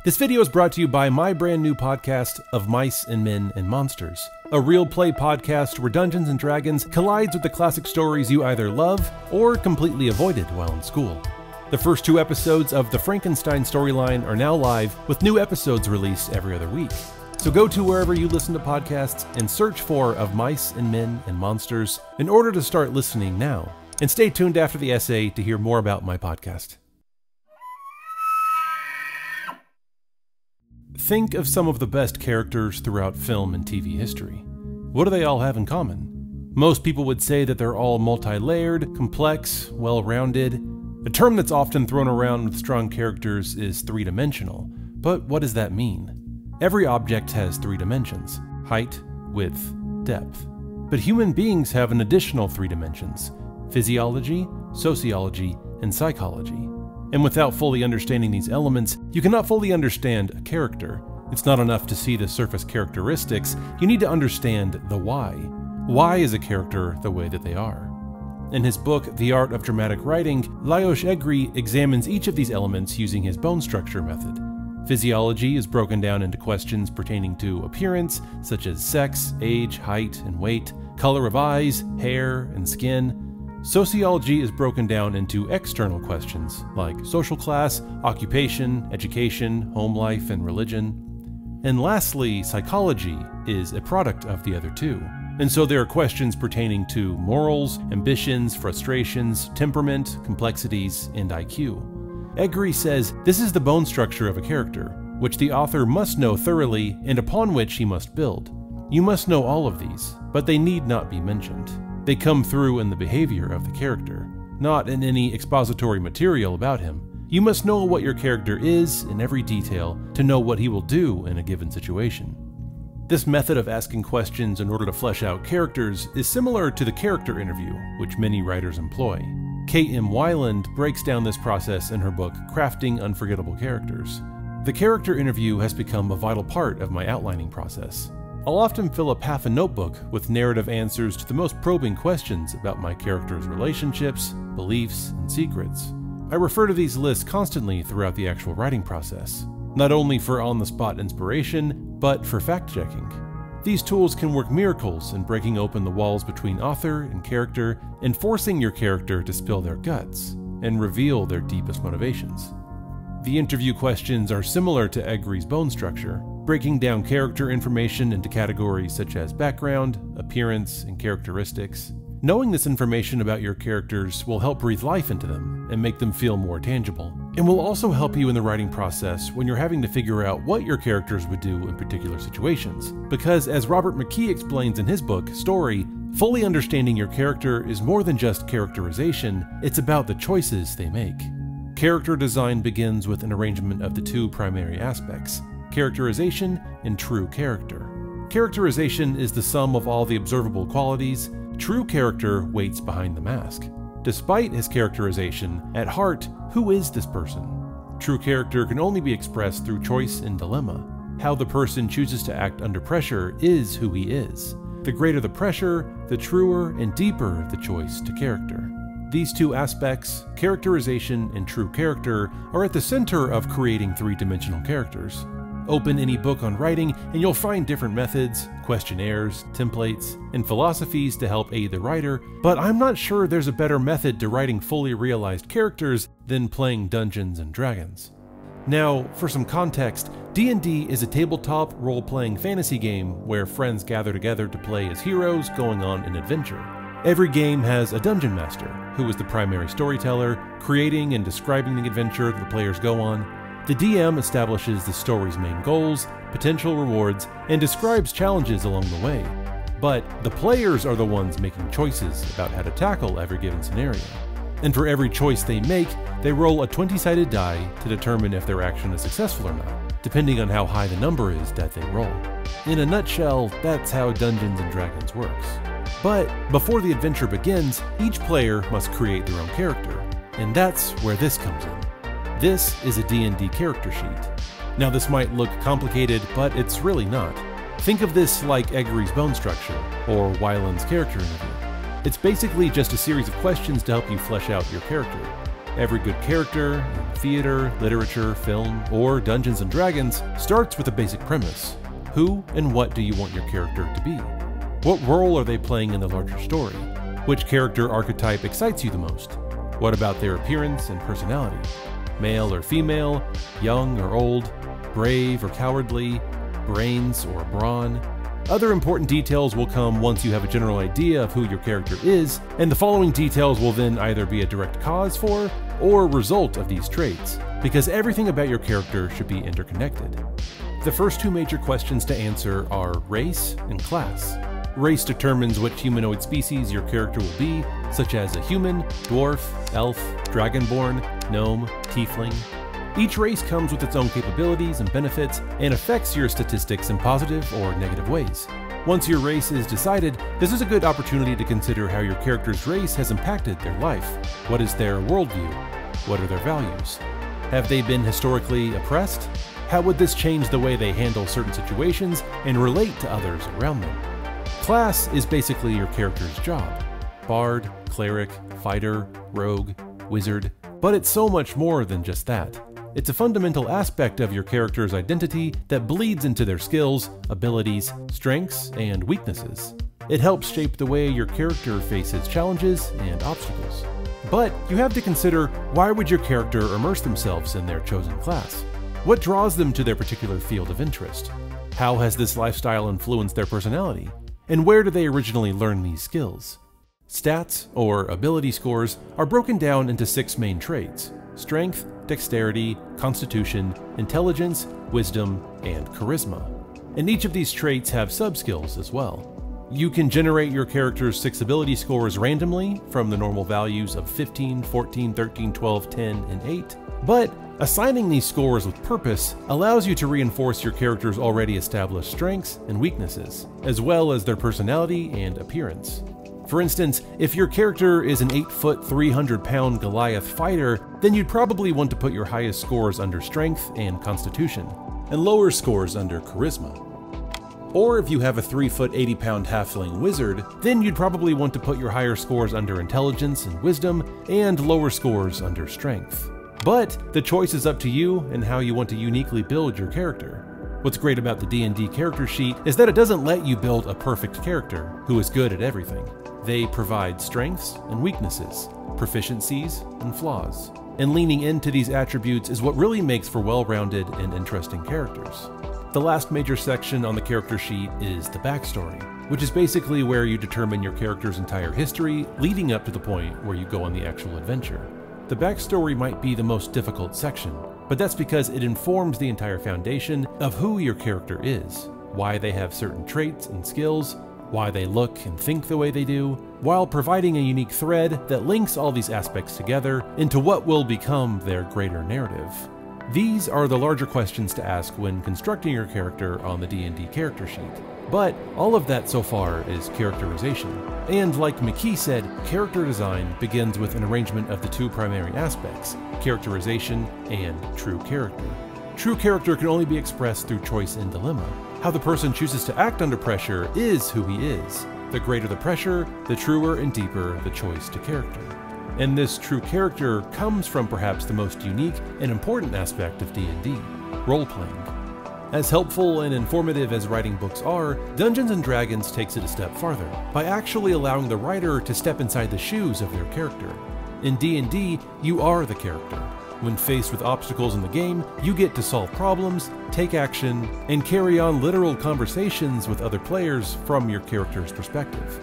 This video is brought to you by my brand new podcast of Mice and Men and Monsters, a real play podcast where Dungeons and Dragons collides with the classic stories you either love or completely avoided while in school. The first 2 episodes of the Frankenstein storyline are now live, with new episodes released every other week. So go to wherever you listen to podcasts and search for Of Mice and Men and Monsters in order to start listening now. And stay tuned after the essay to hear more about my podcast. Think of some of the best characters throughout film and TV history. What do they all have in common? Most people would say that they're all multi-layered, complex, well-rounded. A term that's often thrown around with strong characters is three-dimensional. But what does that mean? Every object has 3 dimensions: height, width, depth. But human beings have an additional 3 dimensions: physiology, sociology, and psychology. And without fully understanding these elements, you cannot fully understand a character. It's not enough to see the surface characteristics, you need to understand the why. Why is a character the way that they are? In his book, The Art of Dramatic Writing, Lajos Egri examines each of these elements using his bone structure method. Physiology is broken down into questions pertaining to appearance, such as sex, age, height, and weight, color of eyes, hair, and skin. Sociology is broken down into external questions like social class, occupation, education, home life, and religion. And lastly, psychology is a product of the other 2. And so there are questions pertaining to morals, ambitions, frustrations, temperament, complexities, and IQ. Egri says this is the bone structure of a character, which the author must know thoroughly and upon which he must build. You must know all of these, but they need not be mentioned. They come through in the behavior of the character, not in any expository material about him. You must know what your character is in every detail to know what he will do in a given situation. This method of asking questions in order to flesh out characters is similar to the character interview, which many writers employ. K.M. Weiland breaks down this process in her book, Crafting Unforgettable Characters. The character interview has become a vital part of my outlining process. I'll often fill up half a notebook with narrative answers to the most probing questions about my character's relationships, beliefs, and secrets. I refer to these lists constantly throughout the actual writing process, not only for on-the-spot inspiration, but for fact-checking. These tools can work miracles in breaking open the walls between author and character and forcing your character to spill their guts and reveal their deepest motivations. The interview questions are similar to Egri's bone structure, breaking down character information into categories such as background, appearance, and characteristics. Knowing this information about your characters will help breathe life into them and make them feel more tangible, and will also help you in the writing process when you're having to figure out what your characters would do in particular situations. Because as Robert McKee explains in his book, Story, fully understanding your character is more than just characterization, it's about the choices they make. Character design begins with an arrangement of the 2 primary aspects: characterization and true character. Characterization is the sum of all the observable qualities. True character waits behind the mask. Despite his characterization, at heart, who is this person? True character can only be expressed through choice and dilemma. How the person chooses to act under pressure is who he is. The greater the pressure, the truer and deeper the choice to character. These 2 aspects, characterization and true character, are at the center of creating 3-dimensional characters. Open any book on writing and you'll find different methods, questionnaires, templates, and philosophies to help aid the writer, but I'm not sure there's a better method to writing fully realized characters than playing Dungeons and Dragons. Now, for some context, D&D is a tabletop role-playing fantasy game where friends gather together to play as heroes going on an adventure. Every game has a dungeon master, who is the primary storyteller, creating and describing the adventure that the players go on. The DM establishes the story's main goals, potential rewards, and describes challenges along the way. But the players are the ones making choices about how to tackle every given scenario. And for every choice they make, they roll a 20-sided die to determine if their action is successful or not, depending on how high the number is that they roll. In a nutshell, that's how Dungeons & Dragons works. But before the adventure begins, each player must create their own character, and that's where this comes in. This is a D&D character sheet. Now this might look complicated, but it's really not. Think of this like Egri's bone structure, or Weiland's character interview. It's basically just a series of questions to help you flesh out your character. Every good character in theater, literature, film, or Dungeons & Dragons starts with a basic premise. Who and what do you want your character to be? What role are they playing in the larger story? Which character archetype excites you the most? What about their appearance and personality? Male or female, young or old, brave or cowardly, brains or brawn? Other important details will come once you have a general idea of who your character is, and the following details will then either be a direct cause for or a result of these traits, because everything about your character should be interconnected. The first two major questions to answer are race and class. Race determines which humanoid species your character will be, such as a human, dwarf, elf, dragonborn, gnome, tiefling. Each race comes with its own capabilities and benefits and affects your statistics in positive or negative ways. Once your race is decided, this is a good opportunity to consider how your character's race has impacted their life. What is their worldview? What are their values? Have they been historically oppressed? How would this change the way they handle certain situations and relate to others around them? Class is basically your character's job. Bard, cleric, fighter, rogue, wizard, but it's so much more than just that. It's a fundamental aspect of your character's identity that bleeds into their skills, abilities, strengths, and weaknesses. It helps shape the way your character faces challenges and obstacles. But you have to consider, why would your character immerse themselves in their chosen class? What draws them to their particular field of interest? How has this lifestyle influenced their personality? And where did they originally learn these skills? Stats, or ability scores, are broken down into 6 main traits: strength, dexterity, constitution, intelligence, wisdom, and charisma. And each of these traits have sub-skills as well. You can generate your character's 6 ability scores randomly from the normal values of 15, 14, 13, 12, 10, and 8, but assigning these scores with purpose allows you to reinforce your character's already established strengths and weaknesses, as well as their personality and appearance. For instance, if your character is an 8-foot, 300-pound Goliath fighter, then you'd probably want to put your highest scores under strength and constitution, and lower scores under charisma. Or if you have a 3-foot, 80-pound halfling wizard, then you'd probably want to put your higher scores under intelligence and wisdom, and lower scores under strength. But the choice is up to you and how you want to uniquely build your character. What's great about the D&D character sheet is that it doesn't let you build a perfect character who is good at everything. They provide strengths and weaknesses, proficiencies and flaws. And leaning into these attributes is what really makes for well-rounded and interesting characters. The last major section on the character sheet is the backstory, which is basically where you determine your character's entire history leading up to the point where you go on the actual adventure. The backstory might be the most difficult section, but that's because it informs the entire foundation of who your character is, why they have certain traits and skills, why they look and think the way they do, while providing a unique thread that links all these aspects together into what will become their greater narrative. These are the larger questions to ask when constructing your character on the D&D character sheet. But all of that so far is characterization. And like McKee said, character design begins with an arrangement of the 2 primary aspects, characterization and true character. True character can only be expressed through choice and dilemma. How the person chooses to act under pressure is who he is. The greater the pressure, the truer and deeper the choice to character. And this true character comes from perhaps the most unique and important aspect of D&D, role-playing. As helpful and informative as writing books are, Dungeons & Dragons takes it a step farther, by actually allowing the writer to step inside the shoes of their character. In D&D, you are the character. When faced with obstacles in the game, you get to solve problems, take action, and carry on literal conversations with other players from your character's perspective.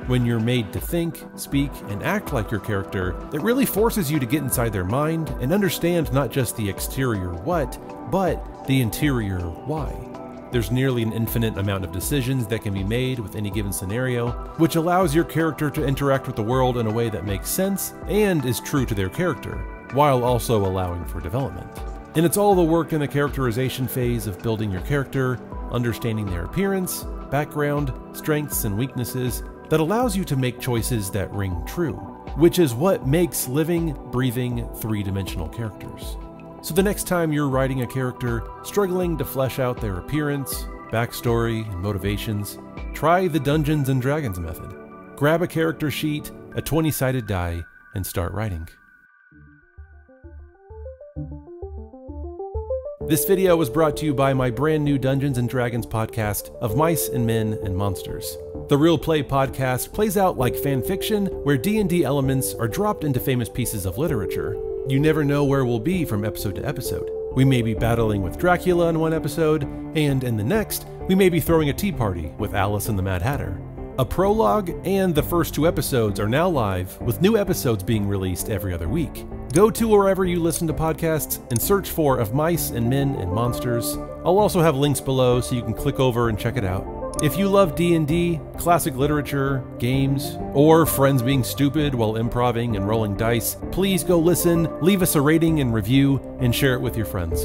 When you're made to think, speak, and act like your character, it really forces you to get inside their mind and understand not just the exterior what, but the interior why. There's nearly an infinite amount of decisions that can be made with any given scenario, which allows your character to interact with the world in a way that makes sense and is true to their character, while also allowing for development. And it's all the work in the characterization phase of building your character, understanding their appearance, background, strengths, and weaknesses that allows you to make choices that ring true, which is what makes living, breathing, 3-dimensional characters. So the next time you're writing a character, struggling to flesh out their appearance, backstory, and motivations, try the Dungeons & Dragons method. Grab a character sheet, a 20-sided die, and start writing. This video was brought to you by my brand new Dungeons & Dragons podcast of Mice and Men and Monsters. The Real Play podcast plays out like fan fiction, where D&D elements are dropped into famous pieces of literature. You never know where we'll be from episode to episode. We may be battling with Dracula in one episode, and in the next, we may be throwing a tea party with Alice and the Mad Hatter. A prologue and the first 2 episodes are now live, with new episodes being released every other week. Go to wherever you listen to podcasts and search for Of Mice and Men and Monsters. I'll also have links below so you can click over and check it out. If you love D&D, classic literature, games, or friends being stupid while improvising and rolling dice, please go listen, leave us a rating and review, and share it with your friends.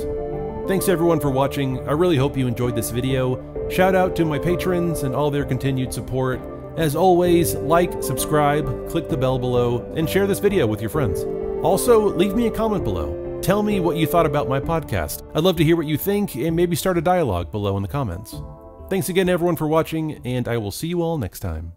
Thanks everyone for watching. I really hope you enjoyed this video. Shout out to my patrons and all their continued support. As always, like, subscribe, click the bell below, and share this video with your friends. Also, leave me a comment below. Tell me what you thought about my podcast. I'd love to hear what you think and maybe start a dialogue below in the comments. Thanks again everyone for watching, and I will see you all next time.